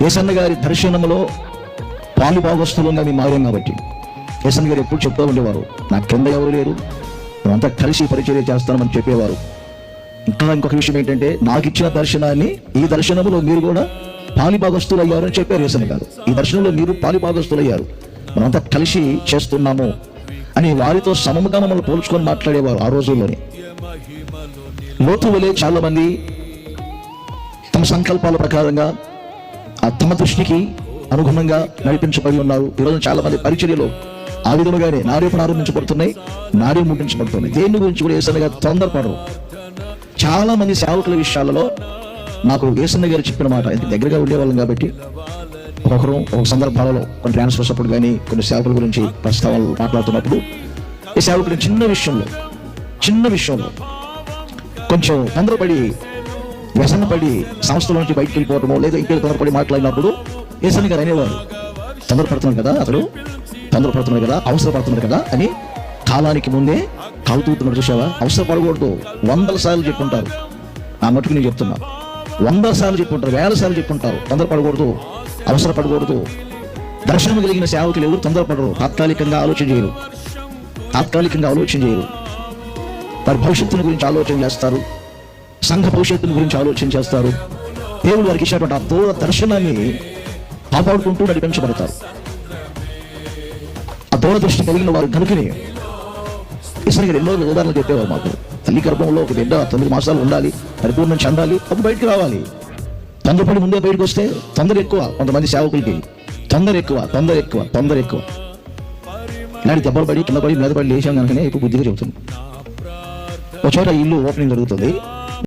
యేసన్న గారి దర్శనంలో పాలు భాగస్తులంగా మేము మారాం కాబట్టి యేసన్న గారు ఎప్పుడు చెప్తూ ఉండేవారు, నా కింద ఎవరు లేరు, మేమంతా కలిసి పరిచర్య చేస్తామని చెప్పేవారు. ఇంకొక విషయం ఏంటంటే, నాకు ఇచ్చిన దర్శనాన్ని ఈ దర్శనంలో మీరు కూడా పాలిభాగస్తులు అయ్యారు అని చెప్పారు యేసన్న గారు. ఈ దర్శనంలో మీరు పాలిభాగస్తులు అయ్యారు, మనంతా కలిసి చేస్తున్నాము అని వారితో సమముగా మమ్మల్ని పోల్చుకొని మాట్లాడేవారు ఆ రోజుల్లోనే. లోతు వలె చాలా మంది తమ సంకల్పాల ప్రకారంగా తమ దృష్టికి అనుగుణంగా నడిపించబడి ఉన్నారు. ఈరోజు చాలా మంది పరిచర్యలో ఆ విధముగానే నార్యపు ఆరంభించబడుతున్నాయి, నార్యం ముట్టించబడుతున్నాయి. దేని గురించి కూడా యేసన్న గారు తొందరపడరు. చాలా మంది సేవకుల విషయాలలో నాకు యేసన్న గారు చెప్పిన మాట, దగ్గరగా ఉండేవాళ్ళం కాబట్టి ఒక్కొక్కరు ఒక సందర్భాలలో కొన్ని ట్రాన్స్ఫర్స్ అప్పుడు కానీ కొన్ని సేవకుల గురించి ప్రస్తావనలు మాట్లాడుతున్నప్పుడు ఈ సేవకులు చిన్న విషయంలో కొంచెం తొందరపడి వ్యసనపడి సంస్థల నుంచి బయటకు వెళ్ళిపోవటమో లేదా ఇంటికి తొందరపడి మాట్లాడినప్పుడు యేసన్న గారు అనేవారు, తొందరపడుతున్నాడు కదా అతడు, తొందరపడుతున్నాడు కదా, అవసరపడుతున్నాడు కదా అని కాలానికి ముందే కాలుతూతున్నాడు. చూసావా, అవసరపడకూడదు 100 సార్లు చెప్పుంటారు. ఆ మటుకు నేను చెప్తున్నా, 100 సార్లు చెప్పుంటారు, 1000 సార్లు చెప్పుంటారు. తొందరపడకూడదు, అవసరపడకూడదు. దర్శనం కలిగిన సేవకులు ఎవరు తొందరపడరు, తాత్కాలికంగా ఆలోచన చేయరు. వారి భవిష్యత్తుని గురించి ఆలోచన చేస్తారు, సంఘ భవిష్యత్తుని గురించి ఆలోచన చేస్తారు. దేవుడు వారికి ఇచ్చినటువంటి ఆ దూర దర్శనాన్ని కాపాడుకుంటూ నడిపించబడతారు. ఆ దూరదృష్టి కలిగిన వారు కనుకనే యేసన్న గారు ఎన్నో ఉదాహరణలు చెప్పేవారు మాకు. తల్లి గర్భంలో ఒక బిడ్డ 9 మాసాలు ఉండాలి, పరిపూర్ణం చెందాలి, అప్పుడు బయటకు రావాలి. తొందరపడి ముందే బయటకు వస్తే తొందర ఎక్కువ. కొంతమంది సేవకులకి తొందర ఎక్కువ. ఇలాంటి దెబ్బలు పడి కింద పడి మీద పడి లేచాం కనుకనే ఇప్పుడు బుద్ధిగా చెబుతుంది. ఒక చోట ఇల్లు ఓపెనింగ్ జరుగుతుంది.